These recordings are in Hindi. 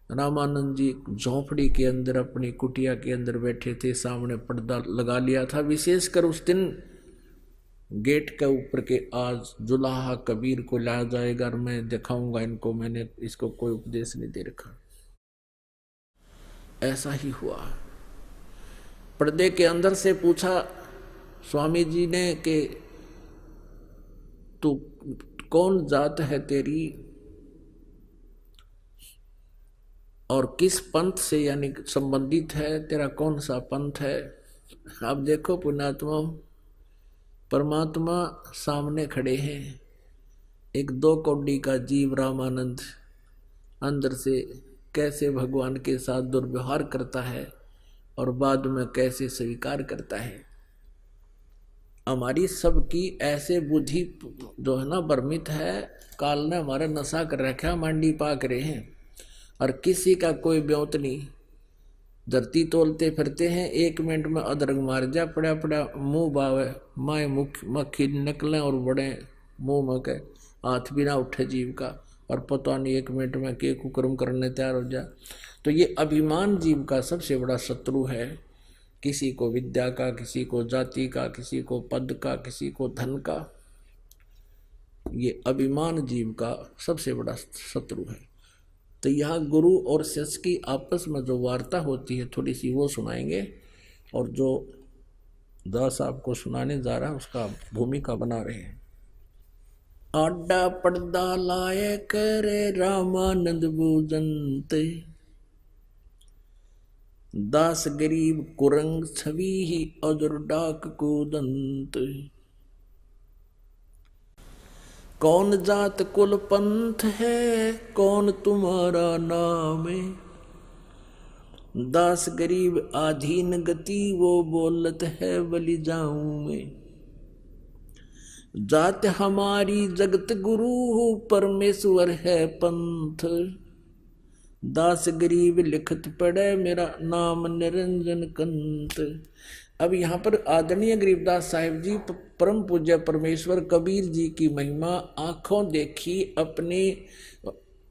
रामानंद जी झोंपड़ी के अंदर अपनी कुटिया के अंदर बैठे थे, सामने पर्दा लगा लिया था। विशेषकर उस दिन गेट के ऊपर के आज जुलाहा कबीर को लाया जाएगा और मैं दिखाऊंगा इनको, मैंने इसको कोई उपदेश नहीं दे रखा। ऐसा ही हुआ। पर्दे के अंदर से पूछा स्वामी जी ने कि तू कौन जात है तेरी और किस पंथ से यानी संबंधित है, तेरा कौन सा पंथ है। आप देखो पुण्यात्मा, परमात्मा सामने खड़े हैं। एक 2 कौड़ी का जीव रामानंद अंदर से कैसे भगवान के साथ दुर्व्यवहार करता है और बाद में कैसे स्वीकार करता है। हमारी सबकी ऐसे बुद्धि जो है ना भ्रमित है, काल ने हमारा नशा कर रखा, मांडी पाक रहे हैं और किसी का कोई ब्योत नहीं। धरती तोलते फिरते हैं, 1 मिनट में अदरक मार जा, पड़ा पड़ा मुंह बावे, माए मुख मक्खी निकले और बड़े मुंह में के हाथ भी ना उठे जीव का, और पता नहीं 1 मिनट में के कुकर्म करने तैयार हो जाए। तो ये अभिमान जीव का सबसे बड़ा शत्रु है। किसी को विद्या का, किसी को जाति का, किसी को पद का, किसी को धन का। ये अभिमान जीव का सबसे बड़ा शत्रु है। तो यहाँ गुरु और शिष्य की आपस में जो वार्ता होती है थोड़ी सी वो सुनाएंगे, और जो दास आपको सुनाने जा रहा है उसका भूमिका बना रहे हैं। आडा पर्दा लाए करे रामानंद बूजंत, दास गरीब कुरंग छवि ही अजुर डाक कूदंत। कौन जात कुल पंथ है, कौन तुम्हारा नाम है, दास गरीब आधीन गति वो बोलत है बलि जाऊं मैं। जात हमारी जगत गुरु परमेश्वर है पंथ, दास गरीब लिखत पड़े मेरा नाम निरंजन कंत। अब यहाँ पर आदरणीय गरीबदास साहिब जी परम पूज्य परमेश्वर कबीर जी की महिमा आंखों देखी अपने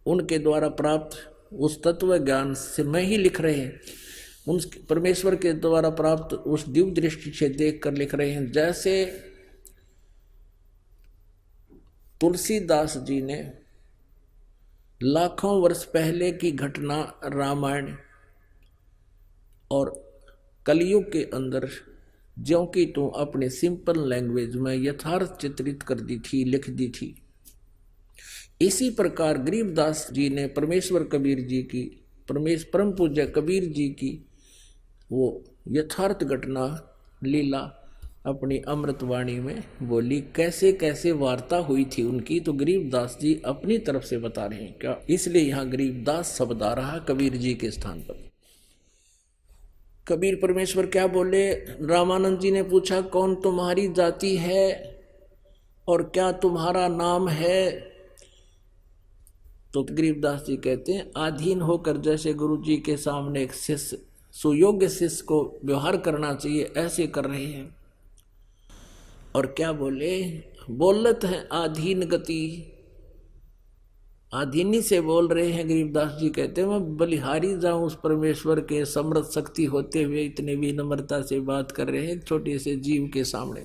उनके द्वारा प्राप्त उस तत्व ज्ञान से में ही लिख रहे हैं। उन परमेश्वर के द्वारा प्राप्त उस दिव्य दृष्टि से देख कर लिख रहे हैं। जैसे तुलसीदास जी ने लाखों वर्ष पहले की घटना रामायण और कलयुग के अंदर ज्यों की तो अपने सिंपल लैंग्वेज में यथार्थ चित्रित कर दी थी, लिख दी थी। इसी प्रकार गरीबदास जी ने परमेश्वर कबीर जी की, परम पूज्य कबीर जी की वो यथार्थ घटना लीला अपनी अमृतवाणी में बोली। कैसे कैसे वार्ता हुई थी उनकी, तो गरीबदास जी अपनी तरफ से बता रहे हैं क्या, इसलिए यहाँ गरीबदास शब्द आ रहा कबीर जी के स्थान पर। कबीर परमेश्वर क्या बोले, रामानंद जी ने पूछा कौन तुम्हारी जाति है और क्या तुम्हारा नाम है। तो गरीबदास जी कहते हैं आधीन होकर जैसे गुरु जी के सामने एक शिष्य सुयोग्य शिष्य को व्यवहार करना चाहिए ऐसे कर रहे हैं। और क्या बोले, बोलत है आधीन गति, आधीनी से बोल रहे हैं। गरीबदास जी कहते हैं मैं बलिहारी जाऊं उस परमेश्वर के समर्थ शक्ति होते हुए इतने विनम्रता से बात कर रहे हैं छोटे से जीव के सामने।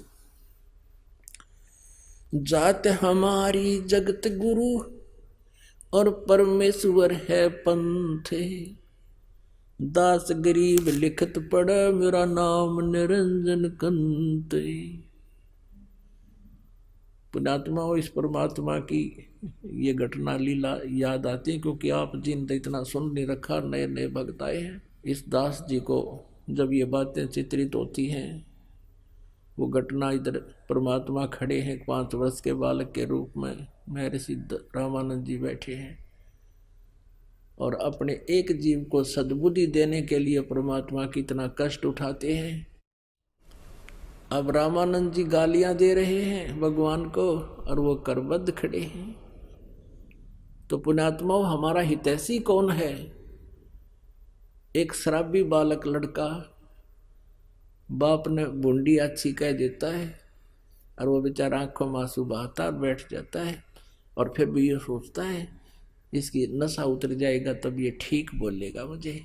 जात हमारी जगत गुरु और परमेश्वर है पंथ, दास गरीब लिखत पड़ मेरा नाम निरंजन कंत। पुण्यात्मा हो, इस परमात्मा की ये घटना लीला याद आती है क्योंकि आप जिन इतना सुन नहीं रखा, नए नए भक्त आए हैं। इस दास जी को जब ये बातें चित्रित होती हैं, वो घटना इधर परमात्मा खड़े हैं 5 वर्ष के बालक के रूप में, महर्षि रामानंद जी बैठे हैं और अपने एक जीव को सद्बुद्धि देने के लिए परमात्मा कितना कष्ट उठाते हैं। अब रामानंद जी गालियां दे रहे हैं भगवान को और वो करबद्ध खड़े हैं। तो पुण्यात्माओं, हमारा हितैषी कौन है? एक शराबी बालक लड़का बाप ने बूंदी अच्छी कह देता है और वो बेचारा आंखों में आंसू बहाता और बैठ जाता है और फिर भी ये सोचता है इसकी नशा उतर जाएगा तब ये ठीक बोलेगा मुझे।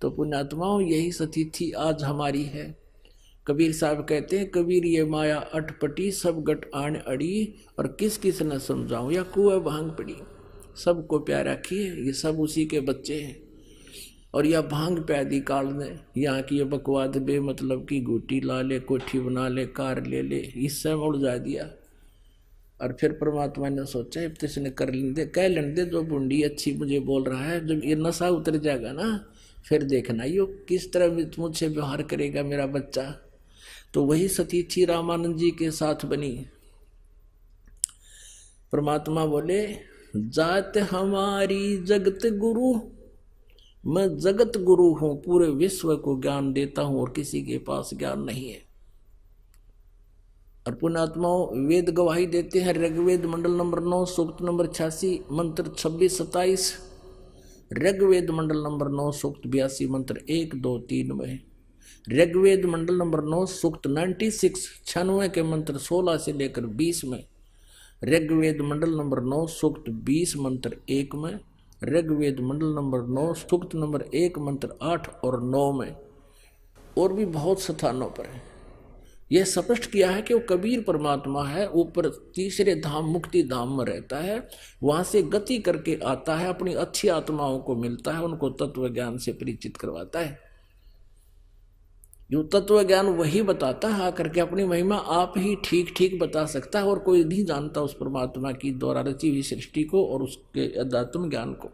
तो पुण्यात्माओं, यही सती थी आज हमारी है। कबीर साहब कहते हैं, कबीर ये माया अटपटी सब गट आन अड़ी, और किस किस न समझाऊं या कुआ भांग पड़ी। सबको प्यार रखिए, ये सब उसी के बच्चे हैं। और यह भांग पैदी काल ने यहाँ की ये बकवाद बेमतलब की घूटी ला ले, कोठी बना ले, कार ले ले, इससे उलझा दिया। और फिर परमात्मा ने सोचा इसने कर लेंदे, कह लेंदे जो बूंदी अच्छी मुझे बोल रहा है, जब ये नशा उतर जाएगा ना फिर देखना यो किस तरह मुझसे व्यवहार करेगा मेरा बच्चा। तो वही सती थी रामानंद जी के साथ बनी। परमात्मा बोले, जात हमारी जगत गुरु, मैं जगत गुरु हूं, पूरे विश्व को ज्ञान देता हूं और किसी के पास ज्ञान नहीं है। और पुण्यात्माओं, वेद गवाही देते हैं। ऋग्वेद मंडल नंबर 9 सूक्त नंबर 86 मंत्र 26-27, ऋग्वेद मंडल नंबर 9 सूक्त 82 मंत्र 1, 2, 3 में, ऋग्वेद मंडल नंबर 9 सूक्त 96 के मंत्र 16 से लेकर 20 में, ऋग्वेद मंडल नंबर 9 सूक्त 20 मंत्र 1 में, ऋग्वेद मंडल नंबर 9 सूक्त नंबर 1 मंत्र 8 और 9 में, और भी बहुत स्थानों पर है। यह स्पष्ट किया है कि वो कबीर परमात्मा है, ऊपर तीसरे धाम मुक्ति धाम में रहता है, वहां से गति करके आता है, अपनी अच्छी आत्माओं को मिलता है, उनको तत्व ज्ञान से परिचित करवाता है। जो तत्व ज्ञान वही बताता है आकर के, अपनी महिमा आप ही ठीक ठीक बता सकता है, और कोई नहीं जानता उस परमात्मा की द्वारा रची हुई सृष्टि को और उसके अध्यात्म ज्ञान को।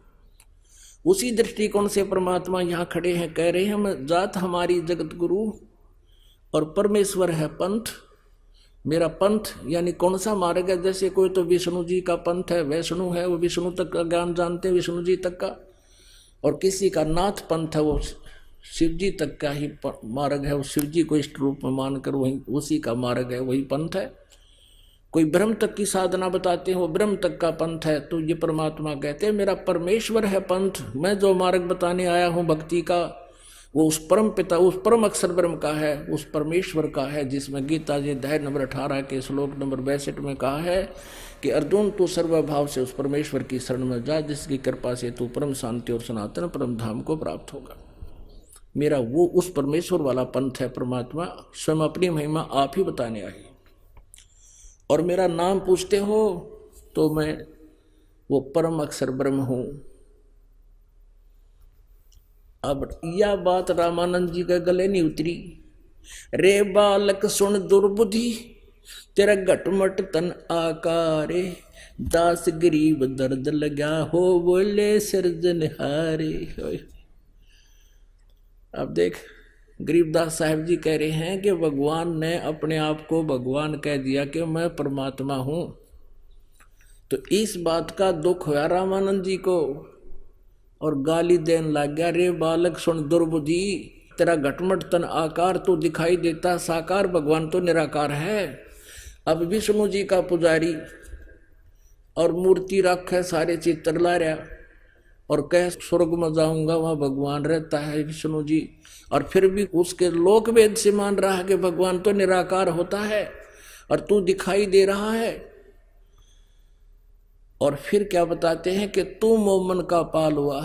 उसी दृष्टिकोण से परमात्मा यहाँ खड़े हैं, कह रहे हैं, जात हमारी जगत गुरु और परमेश्वर है पंथ। मेरा पंथ यानी कौन सा मार्ग है? जैसे कोई तो विष्णु जी का पंथ है, वैष्णु है, वो विष्णु तक का ज्ञान जानते हैं, विष्णु जी तक का, और किसी का नाथ पंथ है, वो शिव जी तक का ही मार्ग है, वो शिव जी को इष्ट रूप में मानकर वही उसी का मार्ग है, वही पंथ है। कोई ब्रह्म तक की साधना बताते हैं, वो ब्रह्म तक का पंथ है। तो ये परमात्मा कहते हैं, मेरा परमेश्वर है पंथ, मैं जो मार्ग बताने आया हूँ भक्ति का, वो उस परम पिता, उस परम अक्षर ब्रह्म का है, उस परमेश्वर का है, जिसमें गीता जी अध्याय नंबर 18 के श्लोक नंबर 62 में कहा है कि अर्जुन तू सर्वभाव से उस परमेश्वर की शरण में जा, जिसकी कृपा से तू परम शांति और सनातन परम धाम को प्राप्त होगा। मेरा वो उस परमेश्वर वाला पंथ है। परमात्मा स्वयं अपनी महिमा आप ही बताने आए, और मेरा नाम पूछते हो तो मैं वो परम अक्षर ब्रह्म हूं। अब यह बात रामानंद जी के गले नहीं उतरी। रे बालक सुन दुर्बुद्धि, तेरा घटमट तन आकारे, दास गरीब दर्द लगा हो, बोले सिरजनहारे। अब देख, गरीबदास साहब जी कह रहे हैं कि भगवान ने अपने आप को भगवान कह दिया कि मैं परमात्मा हूं। तो इस बात का दुख हुआ रामानंद जी को, और गाली देने लग गया, रे बालक सुन दुर्बुद्धि, तेरा घटमट तन आकार तो दिखाई देता, साकार भगवान तो निराकार है। अब विष्णु जी का पुजारी और मूर्ति रख है, सारे चित्र ला रहा, और कह स्वर्ग में जाऊंगा वहां भगवान रहता है विष्णु जी, और फिर भी उसके लोक वेद से मान रहा है कि भगवान तो निराकार होता है और तू दिखाई दे रहा है। और फिर क्या बताते हैं कि तू मोमन का पालवा।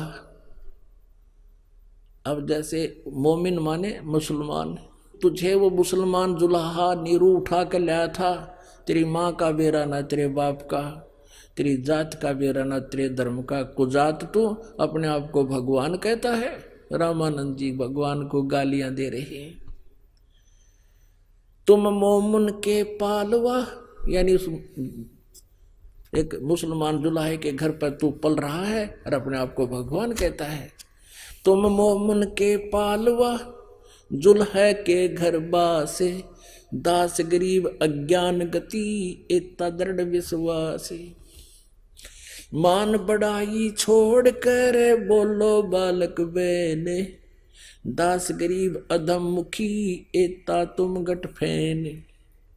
अब जैसे मोमिन माने मुसलमान, तुझे वो मुसलमान जुल्हा नीरू उठा कर लाया था, तेरी माँ का बेरा ना तेरे बाप का, तेरी जात का बेरा ना तेरे धर्म का, कुजात तू अपने आप को भगवान कहता है। रामानंद जी भगवान को गालियां दे रहे हैं। तुम मोमन के पालवा, यानी उस एक मुसलमान जुलाहे के घर पर तू पल रहा है और अपने आप को भगवान कहता है। तुम मोमन के पालवा, जुल्हे के घर बासे, दास गरीब अज्ञान गति, इतना दृढ़ विश्वास। मान बढ़ाई छोड़ कर बोलो बालक बेने, दास गरीब अधम मुखी, इतना तुम गट फैन।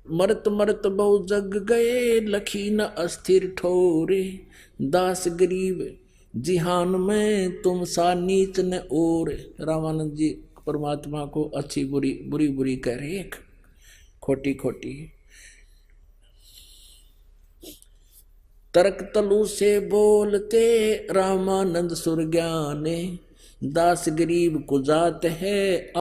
मरत मरत बहु जग गए, लखी न अस्थिर ठोरे, दास गरीब जिहान में तुम सा नीच न ओर। रामानंद जी परमात्मा को अच्छी बुरी बुरी बुरी कह रहे, खोटी खोटी। तर्क तलु से बोलते रामानंद सुरज्ञाने, दास गरीब को जात है